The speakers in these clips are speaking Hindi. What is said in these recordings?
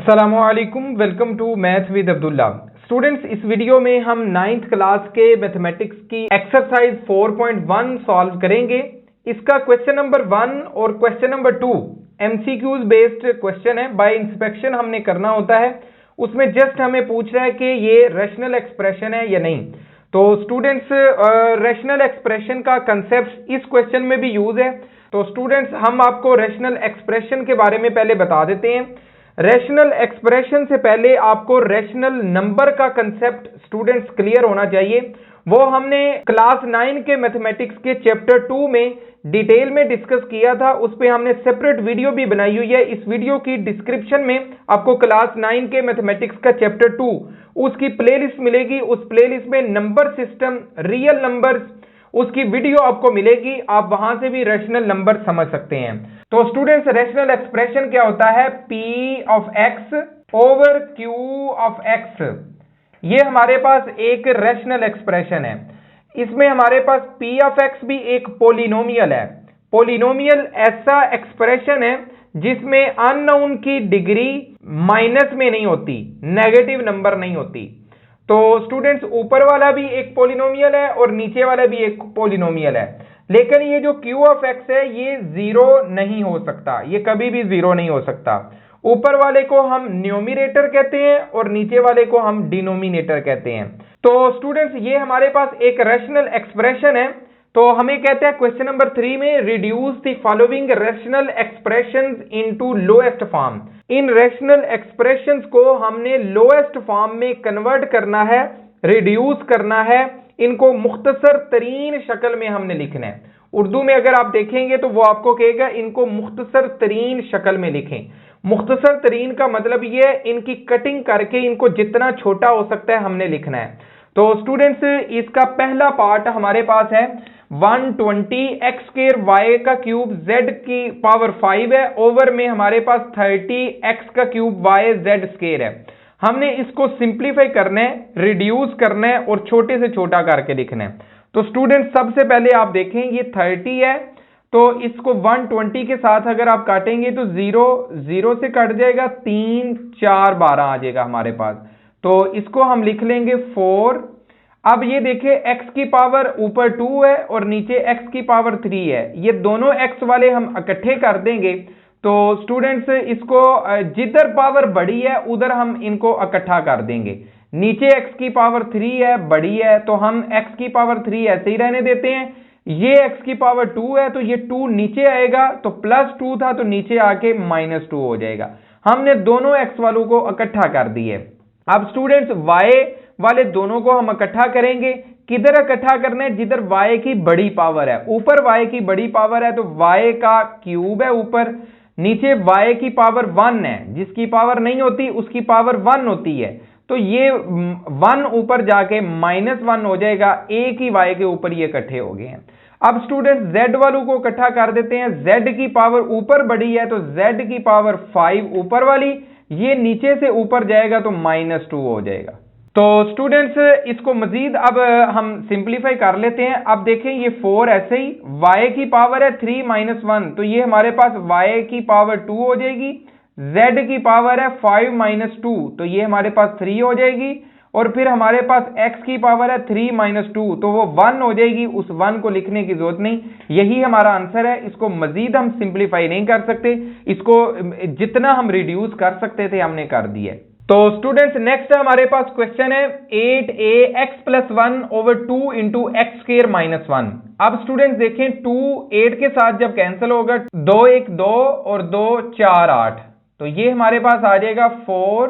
अस्सलामुअलैकुम, welcome to math with Abdullah. Students, इस वीडियो में हम 9th क्लास के मैथमेटिक्स की एक्सरसाइज 4.1 सॉल्व करेंगे। इसका क्वेश्चन नंबर 1 और question number 2 MCQs based question है। बाय इंस्पेक्शन हमने करना होता है। उसमें जस्ट हमें पूछ रहा है कि ये रैशनल एक्सप्रेशन है या नहीं। तो स्टूडेंट्स, रैशनल एक्सप्रेशन का कंसेप्ट इस क्वेश्चन में भी यूज है। तो स्टूडेंट्स, हम आपको रैशनल एक्सप्रेशन के बारे में पहले बता देते हैं। रैशनल एक्सप्रेशन से पहले आपको रैशनल नंबर का कंसेप्ट स्टूडेंट्स क्लियर होना चाहिए। वो हमने क्लास 9 के मैथमेटिक्स के चैप्टर 2 में डिटेल में डिस्कस किया था। उस पे हमने सेपरेट वीडियो भी बनाई हुई है। इस वीडियो की डिस्क्रिप्शन में आपको क्लास 9 के मैथमेटिक्स का चैप्टर 2 उसकी प्लेलिस्ट मिलेगी। उस प्लेलिस्ट में नंबर सिस्टम, रियल नंबर्स, उसकी वीडियो आपको मिलेगी। आप वहां से भी रैशनल नंबर समझ सकते हैं। तो स्टूडेंट्स, रैशनल एक्सप्रेशन क्या होता है? P of x over Q of x। ये हमारे पास एक रैशनल एक्सप्रेशन है। इसमें हमारे पास P ऑफ x भी एक पोलिनोमियल है। पोलिनोमियल ऐसा एक्सप्रेशन है जिसमें अननोन की डिग्री माइनस में नहीं होती, नेगेटिव नंबर नहीं होती। तो स्टूडेंट्स, ऊपर वाला भी एक पोलिनोमियल है और नीचे वाला भी एक पोलिनोमियल है। लेकिन ये जो Q ऑफ x है ये जीरो नहीं हो सकता, ये कभी भी जीरो नहीं हो सकता। ऊपर वाले को हम न्यूमरेटर कहते हैं और नीचे वाले को हम डिनोमिनेटर कहते हैं। तो स्टूडेंट्स, ये हमारे पास एक रैशनल एक्सप्रेशन है। तो हमें कहते हैं क्वेश्चन नंबर 3 में, reduce the following rational expressions into lowest form. In rational expressions को हमने लोएस्ट फॉर्म में कन्वर्ट करना है, रिड्यूस करना है। इनको मुख्तसर तरीन शक्ल में हमने लिखना है। उर्दू में अगर आप देखेंगे तो वो आपको कहेगा इनको मुख्तसर तरीन शक्ल में लिखें। मुख्तसर तरीन का मतलब ये है इनकी कटिंग करके इनको जितना छोटा हो सकता है हमने लिखना है। तो स्टूडेंट्स, इसका पहला पार्ट हमारे पास है 120 x स्क्वायर y का क्यूब z की पावर 5 है, ओवर में हमारे पास 30 x का क्यूब y z स्क्वायर है। हमने इसको सिंप्लीफाई करना है, रिड्यूस करना है और छोटे से छोटा करके लिखना है। तो स्टूडेंट, सबसे पहले आप देखें ये 30 है, तो इसको 120 के साथ अगर आप काटेंगे तो 0 से कट जाएगा, 3 4 12 आ जाएगा हमारे पास। तो इसको हम लिख लेंगे 4। अब ये देखिए x की पावर ऊपर 2 है और नीचे x की पावर 3 है। ये दोनों x वाले हम इकट्ठे कर देंगे। तो स्टूडेंट्स, इसको जिधर पावर बड़ी है उधर हम इनको इकट्ठा कर देंगे। नीचे x की पावर 3 है, बड़ी है, तो हम x की पावर 3 ऐसे ही रहने देते हैं। ये x की पावर 2 है तो ये 2 नीचे आएगा, तो +2 था तो नीचे आके -2 हो जाएगा। हमने दोनों x वालों को इकट्ठा कर दिए। अब स्टूडेंट्स, y वाले दोनों को हम इकट्ठा करेंगे। किधर इकट्ठा करना है? जिधर y की बड़ी पावर है। ऊपर y की बड़ी पावर है तो y का क्यूब है ऊपर, नीचे y की पावर 1 है, जिसकी पावर नहीं होती उसकी पावर 1 होती है। तो ये 1 ऊपर जाके -1 हो जाएगा। एक ही y के ऊपर ये इकट्ठे हो गए हैं। अब स्टूडेंट, z वालों को इकट्ठा कर देते हैं। z की पावर ऊपर बड़ी है तो z की पावर 5 ऊपर वाली, ये नीचे से ऊपर जाएगा तो -2 हो जाएगा। तो स्टूडेंट्स, इसको मजीद अब हम सिंप्लीफाई कर लेते हैं। अब देखें ये 4 ऐसे ही, y की पावर है 3 - 1, तो ये हमारे पास y की पावर 2 हो जाएगी। z की पावर है 5 - 2, तो ये हमारे पास 3 हो जाएगी। और फिर हमारे पास x की पावर है 3 - 2, तो वो 1 हो जाएगी। उस 1 को लिखने की जरूरत नहीं, यही हमारा आंसर है। इसको मजीद हम सिंप्लीफाई नहीं कर सकते, इसको जितना हम रिड्यूस कर सकते थे हमने कर दिया। तो स्टूडेंट्स, नेक्स्ट हमारे पास क्वेश्चन है 8ax + 1 over 2 into x square -1। अब स्टूडेंट्स देखें, 2 8 के साथ जब कैंसिल होगा, 2 1 2 और 2 4 8, तो ये हमारे पास आ जाएगा 4।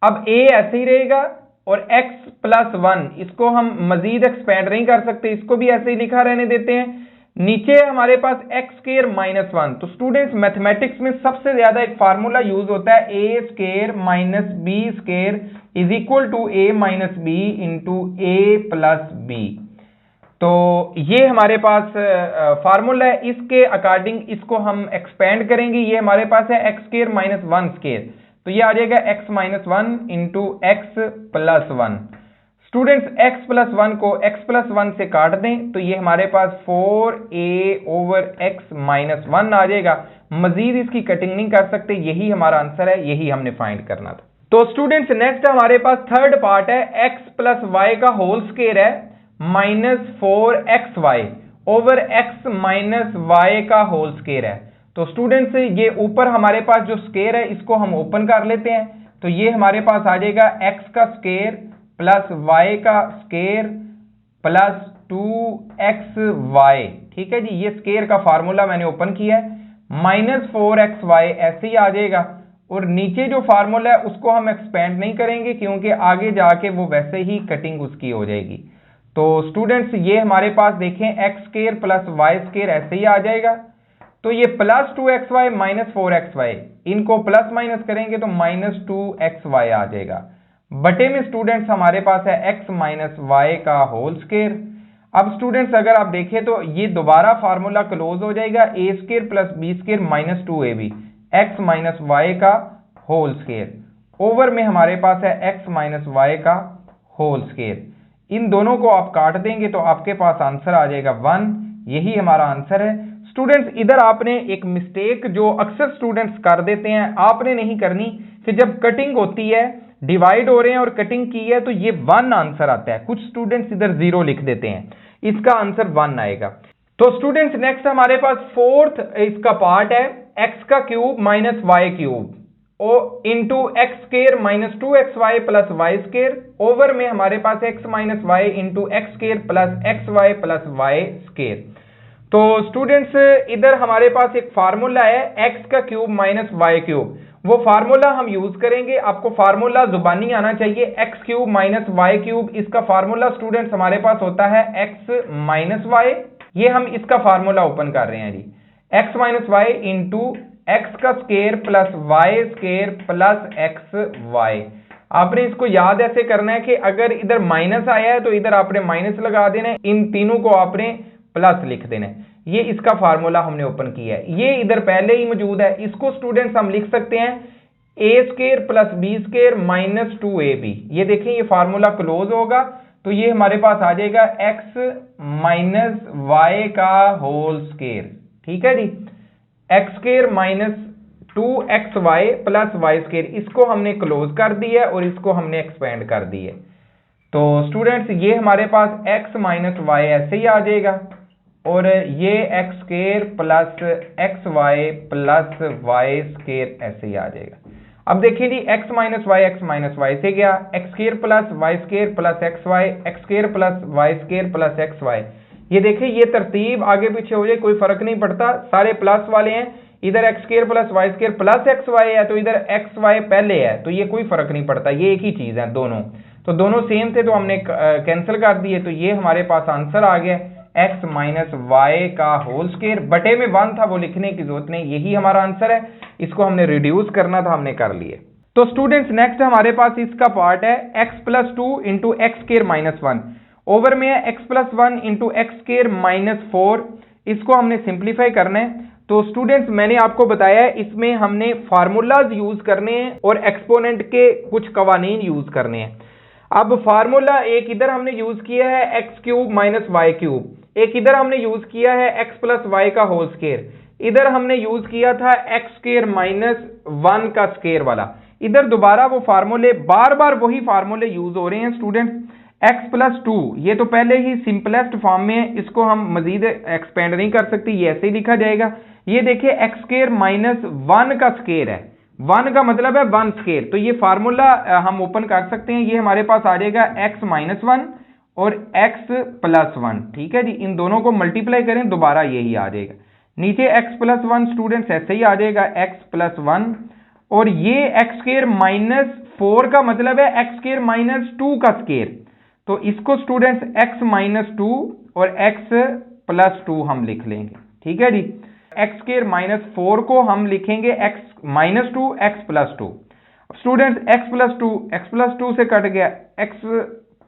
अब a ऐसे ही रहेगा और x + 1, इसको हम मजीद एक्सपेंड नहीं कर सकते, इसको भी ऐसे ही लिखा रहने देते हैं। नीचे हमारे पास x स्क्वायर -1। तो स्टूडेंट्स, मैथमेटिक्स में सबसे ज्यादा एक फार्मूला यूज होता है a square - b square is equal to a - b into a + b। तो ये हमारे पास फार्मूला है। इसके अकॉर्डिंग इसको हम एक्सपेंड करेंगे। ये हमारे पास है x स्क्वायर - 1 स्क्वायर, तो ये आ जाएगा x - 1 into x + 1। Students x plus 1 को x प्लस 1 से काट दें तो ये हमारे पास 4a ओवर x माइनस 1 आ जाएगा। मजीद इसकी कटिंग नहीं कर सकते, यही हमारा आंसर है, यही हमने फाइंड करना था। तो स्टूडेंट्स नेक्स्ट हमारे पास थर्ड पार्ट है, x प्लस वाई का होल स्क्वायर है minus 4xy over x minus Y का होल स्क्वायर है। तो स्टूडेंट्स ये ऊपर हमारे पास जो स्क्वायर है इसको हम ओपन कर लेते हैं, तो ये हमारे पास आ जाएगा x का स्क्वायर प्लस y का स्क्वायर प्लस 2xy। ठीक है जी, ये स्क्वायर का फार्मूला मैंने ओपन किया है, माइनस 4xy ऐसे ही आ जाएगा। और नीचे जो फार्मूला है उसको हम एक्सपेंड नहीं करेंगे क्योंकि आगे जाके वो वैसे ही कटिंग उसकी हो जाएगी। तो स्टूडेंट्स ये हमारे पास देखें x square plus y square ऐसे ही आ जाएगा। तो ये प्लस 2xy माइनस 4xy, इनको प्लस माइनस करेंगे तो माइनस 2xy आ जाएगा। बटे में स्टूडेंट्स हमारे पास है x माइनस वाई का होल स्क्वायर। अब स्टूडेंट्स अगर आप देखें तो ये दोबारा फार्मूला क्लोज हो जाएगा, a square plus b square minus 2ab x minus Y का होल स्क्वायर ओवर में हमारे पास है x माइनस वाई का होल स्क्वायर। इन दोनों को आप काट देंगे तो आपके पास आंसर आ जाएगा 1, यही हमारा आंसर है। स्टूडेंट्स इधर आपने एक मिस्टेक जो अक्सर स्टूडेंट्स कर देते हैं, आपने नहीं करनी कि जब कटिंग होती है, डिवाइड हो रहे हैं और कटिंग की है तो ये 1 आंसर आता है। कुछ स्टूडेंट्स इधर 0 लिख देते हैं, इसका आंसर 1 आएगा। तो स्टूडेंट्स नेक्स्ट हमारे पास फोर्थ इसका पार्ट है x का क्यूब माइनस वाई क्यूब और into x square minus 2xy plus y square over में हमारे पास x minus y into x square plus xy plus y square. तो स्टूडेंट्स इधर हमारे पास एक फार्मूला है x का क्यूब माइनस वाई क्यूब, वो फार्मूला हम यूज करेंगे। आपको फार्मूला जुबानी आना चाहिए, x cube minus y cube, इसका फार्मूला स्टूडेंट्स हमारे पास होता है x माइनस वाई। ये हम इसका फार्मूला ओपन कर रहे हैं जी, x minus y into x का square plus y square plus x y. आपने इसको याद ऐसे करना है कि अगर इधर माइनस आया है तो इधर आपने माइनस लगा देना है, इन तीनों को आपने प्लस लिख देना है। ये इसका फार्मूला हमने ओपन किया है, ये इधर पहले ही मौजूद है। इसको स्टूडेंट्स हम लिख सकते हैं a square plus b square minus 2ab। ये देखें ये फार्मूला क्लोज होगा तो ये हमारे पास आ जाएगा x माइनस वाई का होल स्क्वायर। ठीक है जी, x square minus 2xy plus y square, इसको हमने क्लोज कर दिया है और इसको हमने एक्सपेंड कर दिया है। तो स्टूडेंट्स ये हमारे पास x माइनस वाई ऐसे ही आ जाएगा और ये x square plus x y plus y square ऐसे ही आ जाएगा। अब देखिए जी x माइनस वाई से गया, x square plus y square plus x y, x square plus y square plus x y. ये देखिए ये तरतीब आगे पीछे हो जाए कोई फर्क नहीं पड़ता, सारे प्लस वाले हैं। इधर x square plus y square plus x y है तो इधर एक्स वाई पहले है, तो ये कोई फर्क नहीं पड़ता, ये एक ही चीज है दोनों। तो दोनों सेम थे तो हमने कैंसिल कर दिए, तो ये हमारे पास आंसर आ गया x माइनस वाई का होल स्क्वायर। बटे में 1 था वो लिखने की जरूरत नहीं, यही हमारा आंसर है। इसको हमने रिड्यूस करना था, हमने कर लिए। तो स्टूडेंट्स नेक्स्ट हमारे पास इसका पार्ट है x plus 2 into x square minus 1 over में है x plus 1 into x square minus 4। इसको हमने सिंप्लीफाई करना है। तो स्टूडेंट्स मैंने आपको बताया है इसमें हमने फार्मूलाज यूज करने हैं और एक्सपोनेंट के कुछ कवानीन यूज करने हैं। अब फार्मूला एक इधर हमने यूज किया है x cube minus y cube, एक इधर हमने यूज किया है एक्स प्लस वाई का होल स्क्वायर, इधर हमने यूज किया था एक्स स्क्वायर माइनस 1 का स्क्वायर वाला। इधर दोबारा वो फार्मूले बार बार वही फार्मूले यूज हो रहे हैं स्टूडेंट्स। x प्लस 2 ये तो पहले ही सिंपलेस्ट फॉर्म में है, इसको हम मजीद एक्सपेंड नहीं कर सकते, ये ऐसे ही लिखा जाएगा। ये देखिए एक्स स्क्वायर माइनस 1 का स्क्वायर है, 1 का मतलब है 1 स्क्वायर, तो ये फार्मूला हम ओपन कर सकते हैं। ये हमारे पास आ जाएगा x माइनस 1 और x प्लस 1। ठीक है जी, इन दोनों को मल्टीप्लाई करें दोबारा यही आ जाएगा। नीचे x प्लस 1 स्टूडेंट्स ऐसे ही आ जाएगा x प्लस 1 और ये एक्स स्क्वायर माइनस 4 का मतलब है एक्स स्क्वायर माइनस 2 का स्क्वायर, तो इसको स्टूडेंट्स x माइनस 2 और x प्लस 2 हम लिख लेंगे। ठीक है जी, एक्स स्क्वायर माइनस 4 को हम लिखेंगे x minus 2 x plus 2। Students x plus 2 से कट गया, x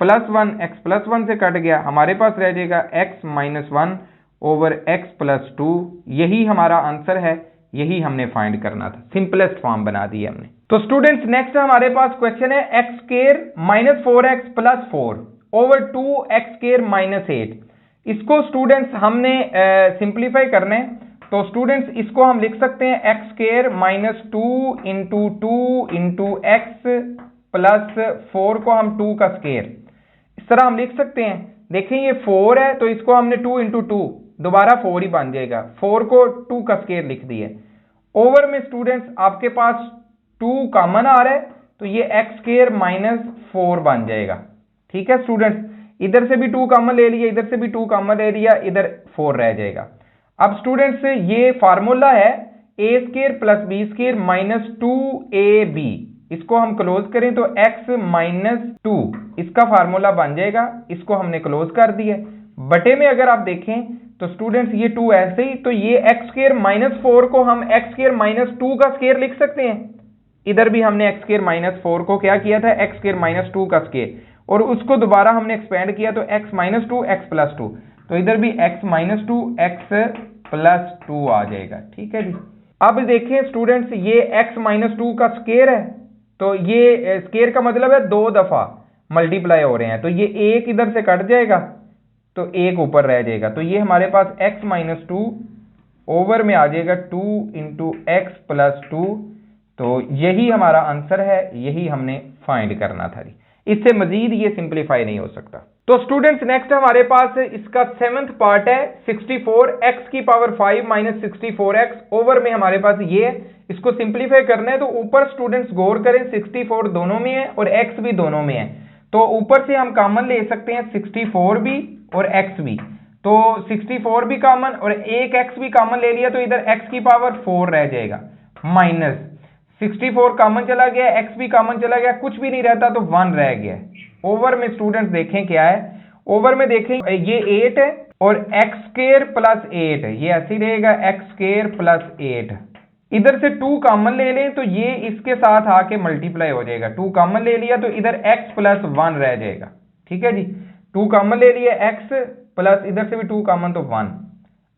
प्लस 1 से कट गया, हमारे पास रह जाएगा x minus 1 over x plus 2। यही हमारा आंसर है, यही हमने फाइंड करना था, सिंपलेस्ट फॉर्म बना दी हमने। तो स्टूडेंट्स नेक्स्ट हमारे पास क्वेश्चन है x square minus 4x plus 4 over 2x² minus 8। इसको स्टूडेंट्स हमने सिंप्लीफाई करना है, तो स्टूडेंट्स इसको हम लिख सकते हैं x² minus 2 into 2 into x plus 4 को हम 2 का स्केयर, इस तरह हम लिख सकते हैं। देखें ये 4 है तो इसको हमने 2 इंटू 2 दोबारा 4 ही बन जाएगा, 4 को 2 का स्केयर लिख दिया। ओवर में स्टूडेंट्स आपके पास 2 कॉमन आ रहा है तो ये x² माइनस 4 बन जाएगा। ठीक है स्टूडेंट्स, इधर से भी 2 कॉमन ले लिया, इधर से भी 2 कॉमन ले लिया, इधर 4 रह जाएगा। अब स्टूडेंट्स ये फार्मूला है a² plus b² minus 2ab, इसको हम क्लोज करें तो x माइनस 2 इसका फार्मूला बन जाएगा, इसको हमने क्लोज कर दिया। बटे में अगर आप देखें तो स्टूडेंट्स ये 2 ऐसे ही, तो ये x² माइनस 4 को हम x² माइनस 2 का स्केयर लिख सकते हैं। इधर भी हमने x² माइनस 4 को क्या किया था, x² माइनस 2 का स्केयर, और उसको दोबारा हमने एक्सपेंड किया तो x माइनस 2 x प्लस 2, तो इधर भी x माइनस 2 x प्लस 2 आ जाएगा। ठीक है जी। अब देखें स्टूडेंट्स ये x माइनस 2 का स्केयर है, तो ये स्केयर का मतलब है 2 दफा मल्टीप्लाई हो रहे हैं, तो ये एक इधर से कट जाएगा तो एक ऊपर रह जाएगा, तो ये हमारे पास x माइनस 2 ओवर में आ जाएगा 2 इंटू एक्स प्लस 2, तो यही हमारा आंसर है, यही हमने फाइंड करना था जी। इससे मजीद ये सिंप्लीफाई नहीं हो सकता। तो स्टूडेंट्स नेक्स्ट हमारे पास इसका 7th पार्ट है 64x की पावर 5 माइनस 64x, ओवर में हमारे पास ये है, इसको सिंप्लीफाई करना है तो ऊपर स्टूडेंट्स गौर करें 64 दोनों में है और x भी दोनों में है, तो ऊपर से हम कॉमन ले सकते हैं 64 भी और x भी, तो 64 भी कॉमन और एक x भी कॉमन ले लिया तो इधर x की पावर 4 रह जाएगा, माइनस 64 कॉमन चला गया, x भी कॉमन चला गया, कुछ भी नहीं रहता तो 1 रह गया। ओवर में स्टूडेंट्स देखें क्या है, ओवर में देखें ये 8 है और x² प्लस 8 है, ये ऐसे ही रहेगा x² प्लस 8। इधर से 2 कॉमन ले लें तो ये इसके साथ आके मल्टीप्लाई हो जाएगा, 2 कॉमन ले लिया तो इधर x प्लस 1 रह जाएगा। ठीक है जी, 2 कॉमन ले लिया x प्लस इधर से भी 2 कॉमन तो 1।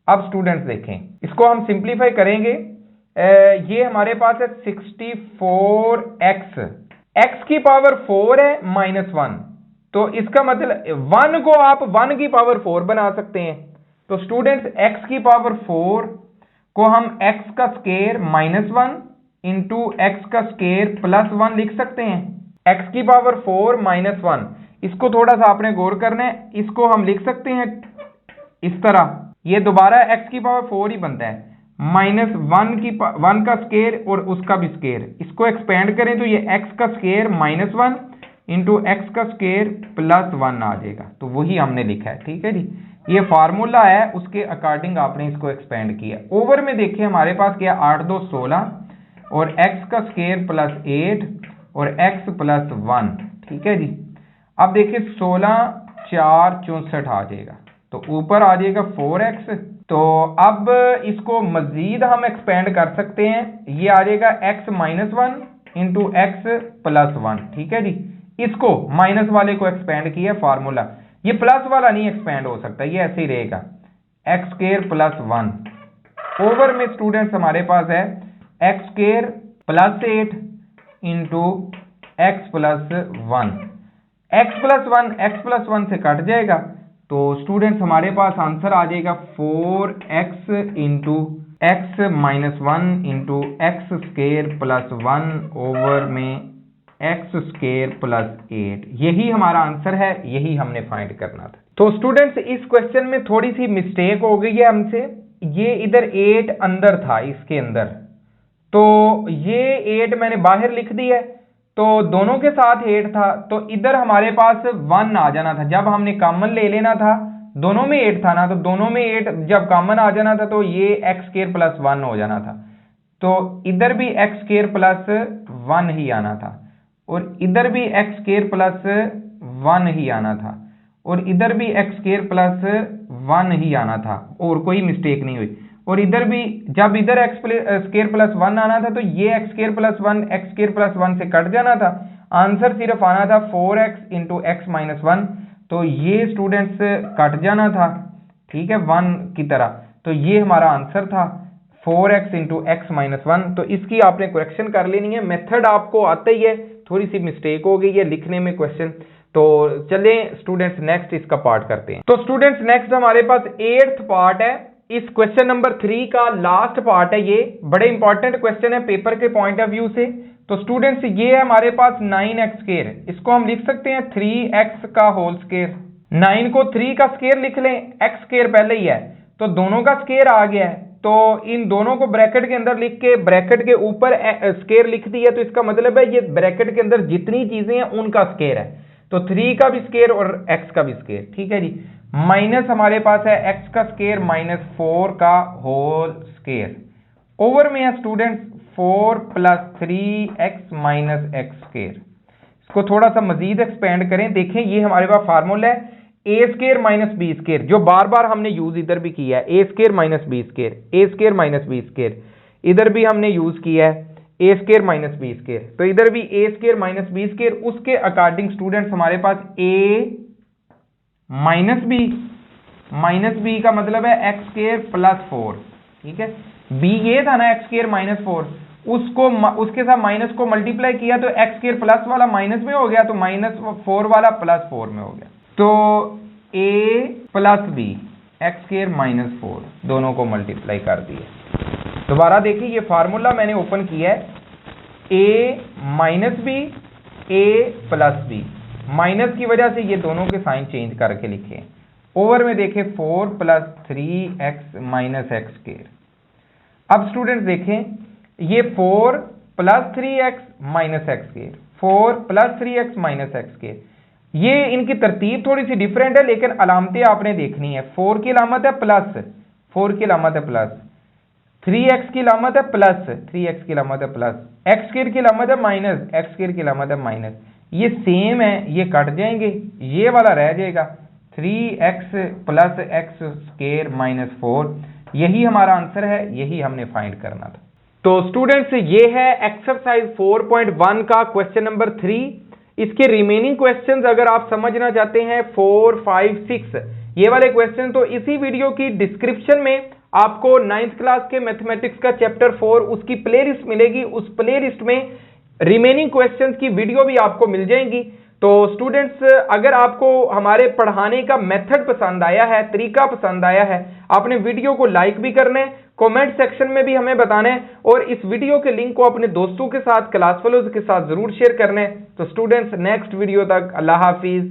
अब स्टूडेंट्स देखें इसको हम सिंप्लीफाई करेंगे, ये हमारे पास है 64x, x की पावर 4 है माइनस 1, तो इसका मतलब 1 को आप 1 की पावर 4 बना सकते हैं, तो स्टूडेंट्स x की पावर 4 को हम x का स्केयर माइनस 1 इंटू एक्स का स्केयर प्लस 1 लिख सकते हैं। x की पावर 4 माइनस 1, इसको थोड़ा सा आपने गौर करना है, इसको हम लिख सकते हैं इस तरह, ये दोबारा x की पावर 4 ही बनता है, माइनस 1 का स्केयर और उसका भी स्केयर, इसको एक्सपेंड करें तो ये x का स्केयर माइनस 1 इंटू एक्स का स्केयर प्लस 1 आ जाएगा, तो वही हमने लिखा है। ठीक है जी, ये फार्मूला है, उसके अकॉर्डिंग आपने इसको एक्सपेंड किया। ओवर में देखिए हमारे पास क्या 8 2 16 और x का स्केयर प्लस 8 और x प्लस 1। ठीक है जी, अब देखिए 16 4 64 आ जाएगा, तो ऊपर आ जाएगा 4x, तो अब इसको मजीद हम एक्सपेंड कर सकते हैं, ये आ जाएगा x minus 1 into x plus 1। ठीक है जी, इसको माइनस वाले को एक्सपेंड किया फार्मूला, ये प्लस वाला नहीं एक्सपेंड हो सकता, ये ऐसे ही रहेगा x² प्लस 1। ओवर में स्टूडेंट्स हमारे पास है x² plus 8 into x plus 1, x plus 1 से कट जाएगा, तो स्टूडेंट्स हमारे पास आंसर आ जाएगा 4x into x minus 1 into x square plus 1 over में एक्स स्केयर प्लस 8, यही हमारा आंसर है, यही हमने फाइंड करना था। तो स्टूडेंट्स इस क्वेश्चन में थोड़ी सी मिस्टेक हो गई है हमसे, ये इधर 8 अंदर था इसके अंदर, तो ये 8 मैंने बाहर लिख दिया है, तो दोनों के साथ 8 था, तो इधर हमारे पास 1 आ जाना था, जब हमने कॉमन ले लेना था, दोनों में 8 था ना, तो दोनों में 8 जब कॉमन आ जाना था तो ये x² प्लस 1 हो जाना था, तो इधर भी x² प्लस 1 ही आना था और इधर भी x² प्लस 1 ही आना था और इधर भी x² प्लस 1 ही आना था, और कोई मिस्टेक नहीं हुई। और इधर भी जब इधर x² प्लस 1 आना था तो ये x² प्लस 1 x² प्लस 1 से कट जाना था, आंसर सिर्फ आना था 4x इंटू एक्स माइनस 1, तो ये स्टूडेंट्स कट जाना था। ठीक है, 1 की तरह, तो ये हमारा आंसर था 4x इंटू एक्स माइनस 1। तो इसकी आपने करेक्शन कर लेनी है, मेथड आपको आता ही है, थोड़ी सी मिस्टेक हो गई है लिखने में क्वेश्चन, तो चलें स्टूडेंट्स नेक्स्ट इसका पार्ट करते हैं। तो स्टूडेंट्स नेक्स्ट हमारे पास 8th पार्ट है, इस क्वेश्चन नंबर 3 का लास्ट पार्ट है। ये बड़े इंपॉर्टेंट क्वेश्चन है पेपर के पॉइंट ऑफ व्यू से। तो स्टूडेंट्स ये है हमारे पास 9x स्क्वायर, इसको हम लिख सकते हैं 3x का होल स्क्वायर। 9 को 3 का स्क्वायर लिख लें, x स्क्वायर पहले ही है तो दोनों का स्क्वायर आ गया है, तो इन दोनों को ब्रैकेट के अंदर लिख के ब्रैकेट के ऊपर स्क्वायर लिख दिया, तो इसका मतलब है ये ब्रैकेट के अंदर जितनी चीजें हैं उनका स्क्वायर है। तो 3 का भी स्क्वायर और x का भी स्क्वायर, ठीक है जी। माइनस हमारे पास है x का स्क्वायर माइनस 4 का होल स्क्वायर, ओवर में है students 4 plus 3x minus x square. इसको थोड़ा सा मजीद एक्सपेंड करें, देखें ये हमारे पास फार्मूला है ए स्क्वायर माइनस बी स्क्वायर, जो बार बार हमने यूज इधर भी किया है, ए स्क्वायर माइनस बी स्क्वायर, ए स्क्वायर माइनस बी स्क्वायर, इधर भी हमने यूज किया है ए स्क्वायर माइनस बी स्क्वायर, तो इधर भी ए स्क्वायर माइनस बी स्क्वायर। उसके अकॉर्डिंग स्टूडेंट्स हमारे पास ए माइनस बी का मतलब है एक्स स्क्वायर प्लस 4, ठीक है। बी ये था ना एक्स स्क्वायर माइनस 4, उसको उसके साथ माइनस को मल्टीप्लाई किया तो एक्स स्क्वायर प्लस वाला माइनस में हो गया, तो माइनस 4 वाला प्लस 4 में हो गया। तो a plus b x square minus 4 दोनों को मल्टीप्लाई कर दिया। दोबारा देखिए ये फार्मूला मैंने ओपन किया है, a minus b a plus b, minus की वजह से ये दोनों के साइन चेंज करके लिखे। ओवर में देखें 4 plus 3x minus x square. अब स्टूडेंट्स देखें ये 4 plus 3x minus x square, 4 plus 3x minus x square, ये इनकी तरतीब थोड़ी सी डिफरेंट है लेकिन अलामतें आपने देखनी है। 4 की अलामत है प्लस, 4 की अलामत है प्लस, 3x की अलामत है प्लस, 3x की अलामत है प्लस, एक्स स्क्वायर की अलामत है माइनस, एक्स स्क्वायर की अलामत है माइनस। ये सेम है, ये कट जाएंगे, ये वाला रह जाएगा 3x plus x square minus 4। यही हमारा आंसर है, यही हमने फाइंड करना था। तो स्टूडेंट्स ये है एक्सरसाइज 4.1 का क्वेश्चन नंबर 3। इसके रिमेनिंग क्वेश्चंस अगर आप समझना चाहते हैं 4, 5, 6 ये वाले क्वेश्चन, तो इसी वीडियो की डिस्क्रिप्शन में आपको 9th क्लास के मैथमेटिक्स का चैप्टर 4 उसकी प्लेलिस्ट मिलेगी। उस प्लेलिस्ट में रिमेनिंग क्वेश्चंस की वीडियो भी आपको मिल जाएंगी। तो स्टूडेंट्स अगर आपको हमारे पढ़ाने का मेथड पसंद आया है, तरीका पसंद आया है, आपने वीडियो को लाइक भी करना है, कमेंट सेक्शन में भी हमें बताना है, और इस वीडियो के लिंक को अपने दोस्तों के साथ, क्लास फेलोज के साथ जरूर शेयर करना है। तो स्टूडेंट्स नेक्स्ट वीडियो तक अल्लाह हाफिज।